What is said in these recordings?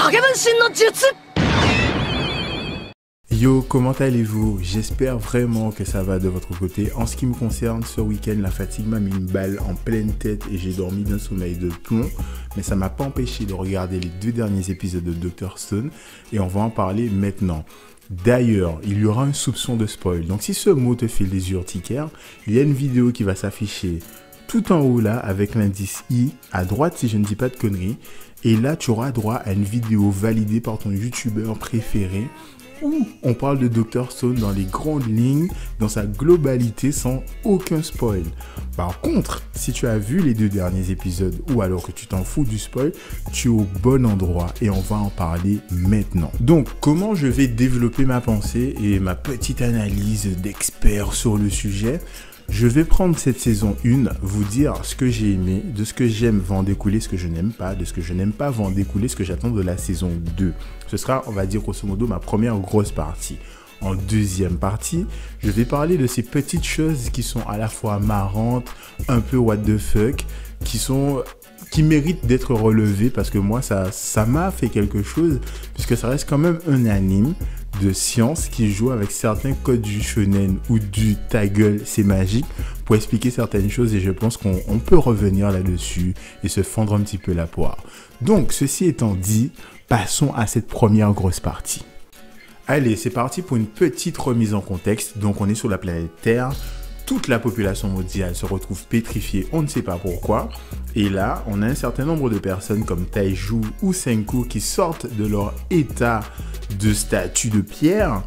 影分身の術 Yo, comment allez-vous? J'espère vraiment que ça va de votre côté. En ce qui me concerne, ce week-end, la fatigue m'a mis une balle en pleine tête et j'ai dormi d'un sommeil de plomb. Mais ça m'a pas empêché de regarder les 2 derniers épisodes de Dr. Stone et on va en parler maintenant. D'ailleurs, il y aura un soupçon de spoil. Donc si ce mot te fait les urticaires, il y a une vidéo qui va s'afficher tout en haut là avec l'indice I, à droite si je ne dis pas de conneries. Et là, tu auras droit à une vidéo validée par ton youtubeur préféré où on parle de Dr. Stone dans les grandes lignes, dans sa globalité, sans aucun spoil. Par contre, si tu as vu les 2 derniers épisodes ou alors que tu t'en fous du spoil, tu es au bon endroit et on va en parler maintenant. Donc, comment je vais développer ma pensée et ma petite analyse d'expert sur le sujet? Je vais prendre cette saison 1, vous dire ce que j'ai aimé, de ce que j'aime va en découler ce que je n'aime pas, de ce que je n'aime pas va en découler ce que j'attends de la saison 2. Ce sera, on va dire grosso modo, ma première grosse partie. En deuxième partie, je vais parler de ces petites choses qui sont à la fois marrantes, un peu what the fuck, qui méritent d'être relevées parce que moi, ça m'a fait quelque chose, puisque ça reste quand même un anime de science qui joue avec certains codes du shonen ou du ta gueule, c'est magique pour expliquer certaines choses et je pense qu'on peut revenir là-dessus et se fendre un petit peu la poire. Donc, ceci étant dit, passons à cette première grosse partie. Allez, c'est parti pour une petite remise en contexte. Donc, on est sur la planète Terre. Toute la population mondiale se retrouve pétrifiée, on ne sait pas pourquoi. Et là, on a un certain nombre de personnes comme Taiju ou Senku qui sortent de leur état de statue de pierre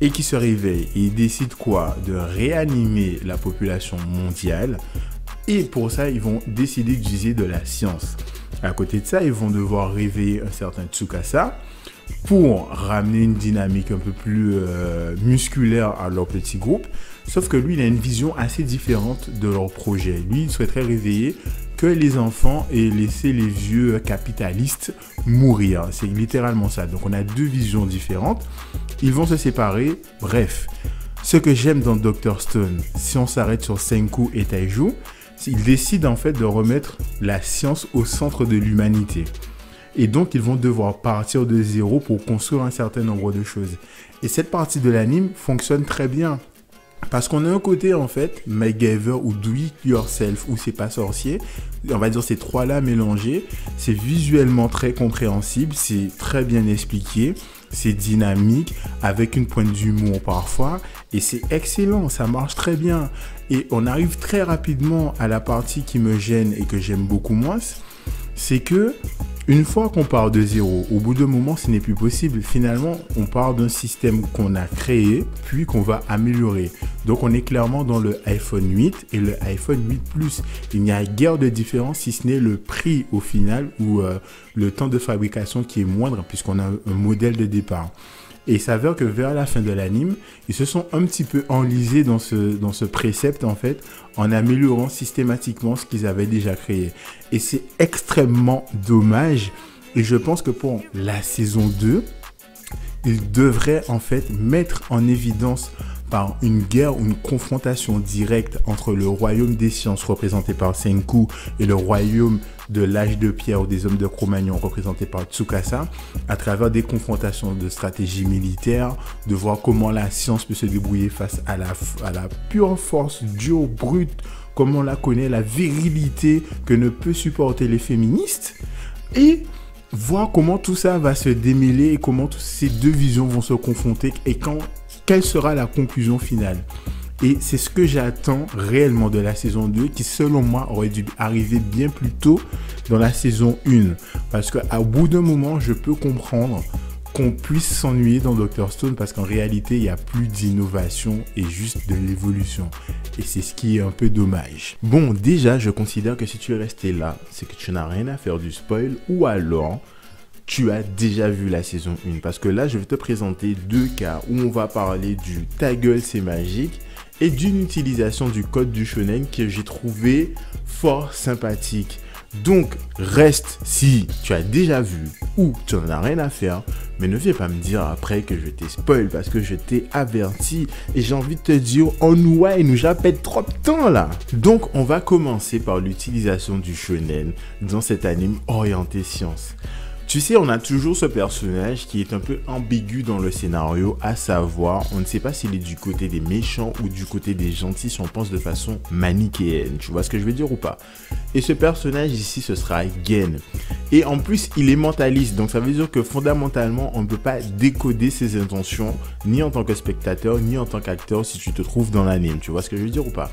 et qui se réveillent. Et ils décident quoi? De réanimer la population mondiale. Et pour ça, ils vont décider d'utiliser de la science. À côté de ça, ils vont devoir réveiller un certain Tsukasa pour ramener une dynamique un peu plus musculaire à leur petit groupe. Sauf que lui, il a une vision assez différente de leur projet. Lui, il souhaiterait réveiller que les enfants et laisser les vieux capitalistes mourir. C'est littéralement ça. Donc, on a 2 visions différentes. Ils vont se séparer. Bref, ce que j'aime dans Dr. Stone, si on s'arrête sur Senku et Taiju, ils décident en fait de remettre la science au centre de l'humanité. Et donc, ils vont devoir partir de zéro pour construire un certain nombre de choses. Et cette partie de l'anime fonctionne très bien. Parce qu'on a un côté, en fait, MacGyver ou Do It Yourself, ou C'est pas sorcier. On va dire ces 3-là mélangés. C'est visuellement très compréhensible, c'est très bien expliqué, c'est dynamique, avec une pointe d'humour parfois. Et c'est excellent, ça marche très bien. Et on arrive très rapidement à la partie qui me gêne et que j'aime beaucoup moins. C'est que une fois qu'on part de zéro, au bout d'un moment, ce n'est plus possible. Finalement, on part d'un système qu'on a créé, puis qu'on va améliorer. Donc, on est clairement dans le iPhone 8 et le iPhone 8 Plus. Il n'y a guère de différence, si ce n'est le prix au final ou le temps de fabrication qui est moindre puisqu'on a un modèle de départ. Et il s'avère que vers la fin de l'anime, ils se sont un petit peu enlisés dans ce précepte en fait, en améliorant systématiquement ce qu'ils avaient déjà créé. Et c'est extrêmement dommage. Et je pense que pour la saison 2, ils devraient en fait mettre en évidence par une guerre ou une confrontation directe entre le royaume des sciences représenté par Senku et le royaume de l'âge de pierre ou des hommes de Cro-Magnon représentés par Tsukasa, à travers des confrontations de stratégie militaire, de voir comment la science peut se débrouiller face à la pure force dure, brute, comme on la connaît, la virilité que ne peut supporter les féministes, et voir comment tout ça va se démêler et comment ces 2 visions vont se confronter et quelle sera la conclusion finale. Et c'est ce que j'attends réellement de la saison 2 qui, selon moi, aurait dû arriver bien plus tôt dans la saison 1. Parce qu'à bout d'un moment, je peux comprendre qu'on puisse s'ennuyer dans Dr. Stone parce qu'en réalité, il n'y a plus d'innovation et juste de l'évolution. Et c'est ce qui est un peu dommage. Bon, déjà, je considère que si tu es resté là, c'est que tu n'as rien à faire du spoil ou alors tu as déjà vu la saison 1. Parce que là, je vais te présenter 2 cas où on va parler du ta gueule, c'est magique et d'une utilisation du code du shonen que j'ai trouvé fort sympathique. Donc, reste si tu as déjà vu ou tu n'en as rien à faire, mais ne viens pas me dire après que je t'ai spoil parce que je t'ai averti et j'ai envie de te dire, on nous j'appelle trop de temps là. Donc, on va commencer par l'utilisation du shonen dans cet anime orienté science. Tu sais, on a toujours ce personnage qui est un peu ambigu dans le scénario, à savoir, on ne sait pas s'il est du côté des méchants ou du côté des gentils, si on pense de façon manichéenne. Tu vois ce que je veux dire ou pas? Et ce personnage ici, ce sera Gen. Et en plus, il est mentaliste, donc ça veut dire que fondamentalement, on ne peut pas décoder ses intentions, ni en tant que spectateur, ni en tant qu'acteur, si tu te trouves dans l'anime. Tu vois ce que je veux dire ou pas?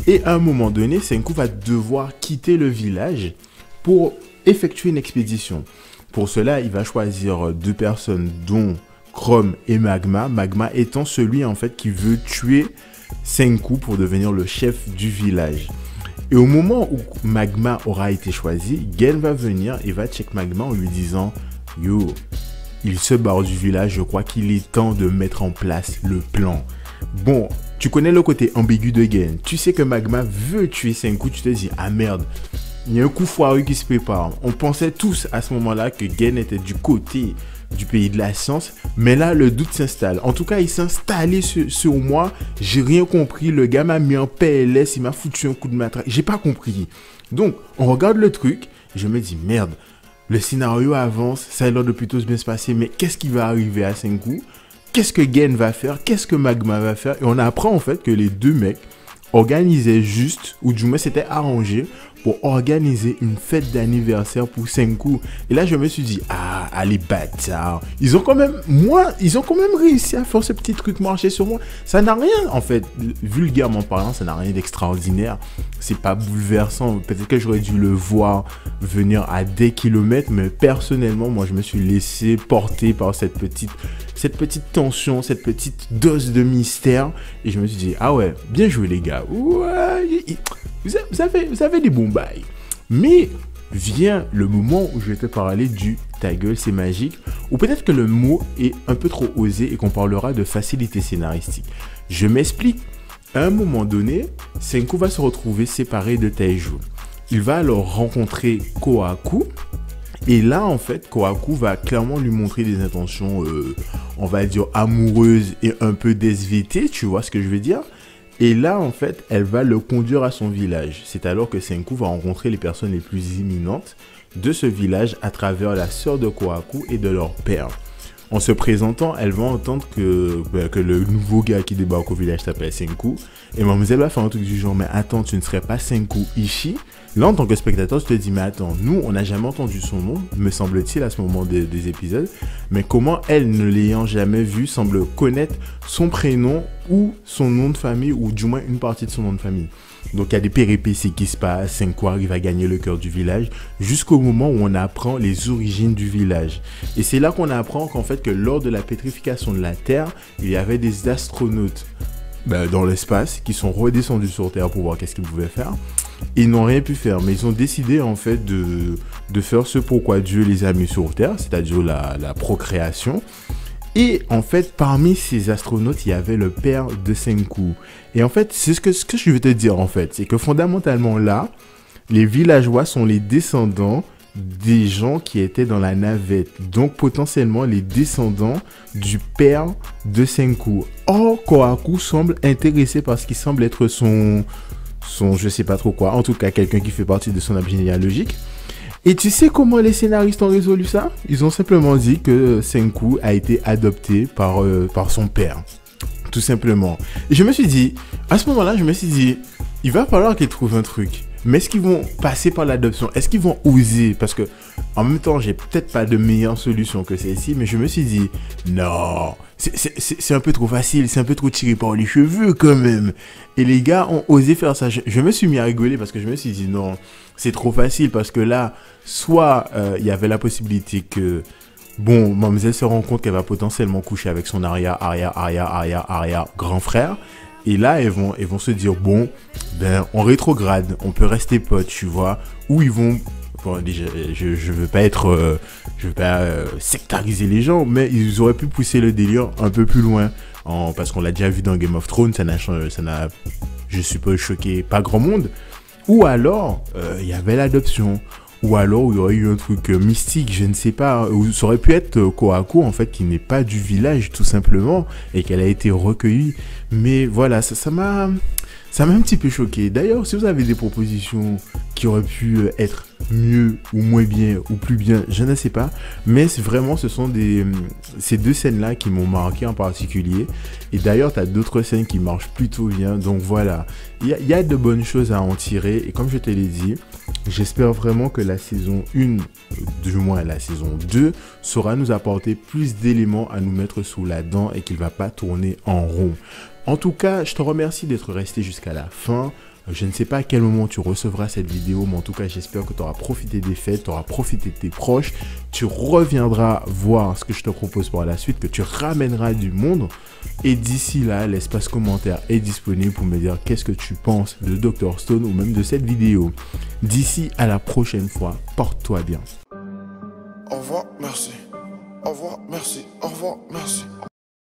Et à un moment donné, Senku va devoir quitter le village pour effectuer une expédition. Pour cela, il va choisir deux personnes, dont Chrome et Magma. Magma étant celui en fait qui veut tuer Senku pour devenir le chef du village. Et au moment où Magma aura été choisi, Gen va venir et va check Magma en lui disant « Yo, il se barre du village, je crois qu'il est temps de mettre en place le plan. » Bon, tu connais le côté ambigu de Gen. Tu sais que Magma veut tuer Senku, tu te dis « Ah merde !» Il y a un coup foireux qui se prépare. On pensait tous à ce moment-là que Gen était du côté du pays de la science, mais là, le doute s'installe. En tout cas, il s'est installé sur moi. J'ai rien compris. Le gars m'a mis en PLS, il m'a foutu un coup de matraque. J'ai pas compris. Donc, on regarde le truc. Je me dis, merde, le scénario avance. Ça a l'air de plutôt bien se passer, mais qu'est-ce qui va arriver à Senku? Qu'est-ce que Gen va faire? Qu'est-ce que Magma va faire? Et on apprend en fait que les deux mecs organisaient juste, ou du moins c'était arrangé, pour organiser une fête d'anniversaire pour Senku. Et là, je me suis dit, ah, les bâtards. Ils ont quand même réussi à faire ce petit truc marcher sur moi. Ça n'a rien, en fait, vulgairement parlant, ça n'a rien d'extraordinaire. C'est pas bouleversant. Peut-être que j'aurais dû le voir venir à des kilomètres, mais personnellement, moi, je me suis laissé porter par cette petite tension, cette petite dose de mystère. Et je me suis dit, ah ouais, bien joué, les gars. Ouais, vous avez des bons bails. Mais vient le moment où je vais te parler du ta gueule, c'est magique, ou peut-être que le mot est un peu trop osé et qu'on parlera de facilité scénaristique. Je m'explique. À un moment donné, Senku va se retrouver séparé de Taiju. Il va alors rencontrer Kohaku. Et là, en fait, Kohaku va clairement lui montrer des intentions, on va dire, amoureuses et un peu d'SVT, tu vois ce que je veux dire? Et là, en fait, elle va le conduire à son village. C'est alors que Senku va rencontrer les personnes les plus imminentes de ce village à travers la sœur de Kohaku et de leur père. En se présentant, elle va entendre que le nouveau gars qui débarque au village s'appelle Senku. Et mademoiselle va faire un truc du genre, mais attends, tu ne serais pas Senku Ishii? Là, en tant que spectateur, tu te dis, mais attends, nous, on n'a jamais entendu son nom, me semble-t-il, à ce moment des épisodes. Mais comment elle, ne l'ayant jamais vu, semble connaître son prénom ou son nom de famille, ou du moins une partie de son nom de famille. Donc, il y a des péripéties qui se passent. Senku arrive à gagner le cœur du village jusqu'au moment où on apprend les origines du village. Et c'est là qu'on apprend qu'en fait, que lors de la pétrification de la Terre, il y avait des astronautes dans l'espace qui sont redescendus sur Terre pour voir qu'est-ce qu'ils pouvaient faire. Ils n'ont rien pu faire, mais ils ont décidé en fait de faire ce pourquoi Dieu les a mis sur Terre, c'est-à-dire la procréation. Et en fait, parmi ces astronautes, il y avait le père de Senku. Et en fait, c'est ce que je veux te dire en fait, c'est que fondamentalement là, les villageois sont les descendants des gens qui étaient dans la navette. Donc potentiellement les descendants du père de Senku. Or, Kohaku semble intéressé par ce qui semble être son je sais pas trop quoi, en tout cas quelqu'un qui fait partie de son arbre généalogique. Et tu sais comment les scénaristes ont résolu ça? Ils ont simplement dit que Senku a été adopté par son père. Tout simplement. Et je me suis dit, à ce moment-là, il va falloir qu'ils trouvent un truc. Mais est-ce qu'ils vont passer par l'adoption? Est-ce qu'ils vont oser? Parce que, en même temps, j'ai peut-être pas de meilleure solution que celle-ci, mais je me suis dit, non, c'est un peu trop facile, c'est un peu trop tiré par les cheveux quand même. Et les gars ont osé faire ça. Je me suis mis à rigoler parce que je me suis dit, non, c'est trop facile parce que là, soit il y avait la possibilité que, bon, mademoiselle se rend compte qu'elle va potentiellement coucher avec son arrière grand frère. Et là, elles vont se dire, bon, on rétrograde, on peut rester potes, tu vois. Ou ils vont, bon, déjà, je veux pas sectariser les gens, mais ils auraient pu pousser le délire un peu plus loin. Parce qu'on l'a déjà vu dans Game of Thrones, ça n'a, je suppose, choqué pas grand monde. Ou alors, il y avait l'adoption. Ou alors, il y aurait eu un truc mystique, je ne sais pas. Ou ça aurait pu être Kohaku, en fait, qui n'est pas du village, tout simplement, et qu'elle a été recueillie. Mais voilà, ça Ça m'a un petit peu choqué. D'ailleurs, si vous avez des propositions qui auraient pu être mieux ou moins bien ou plus bien, je ne sais pas. Mais vraiment, ce sont ces deux scènes-là qui m'ont marqué en particulier. Et d'ailleurs, tu as d'autres scènes qui marchent plutôt bien. Donc voilà, il y a de bonnes choses à en tirer. Et comme je te l'ai dit, j'espère vraiment que la saison 1, du moins la saison 2, saura nous apporter plus d'éléments à nous mettre sous la dent et qu'il ne va pas tourner en rond. En tout cas, je te remercie d'être resté jusqu'à la fin. Je ne sais pas à quel moment tu recevras cette vidéo, mais en tout cas, j'espère que tu auras profité des fêtes, tu auras profité de tes proches. Tu reviendras voir ce que je te propose par la suite, que tu ramèneras du monde. Et d'ici là, l'espace commentaire est disponible pour me dire qu'est-ce que tu penses de Dr Stone ou même de cette vidéo. D'ici à la prochaine fois, porte-toi bien. Au revoir, merci. Au revoir, merci. Au revoir, merci.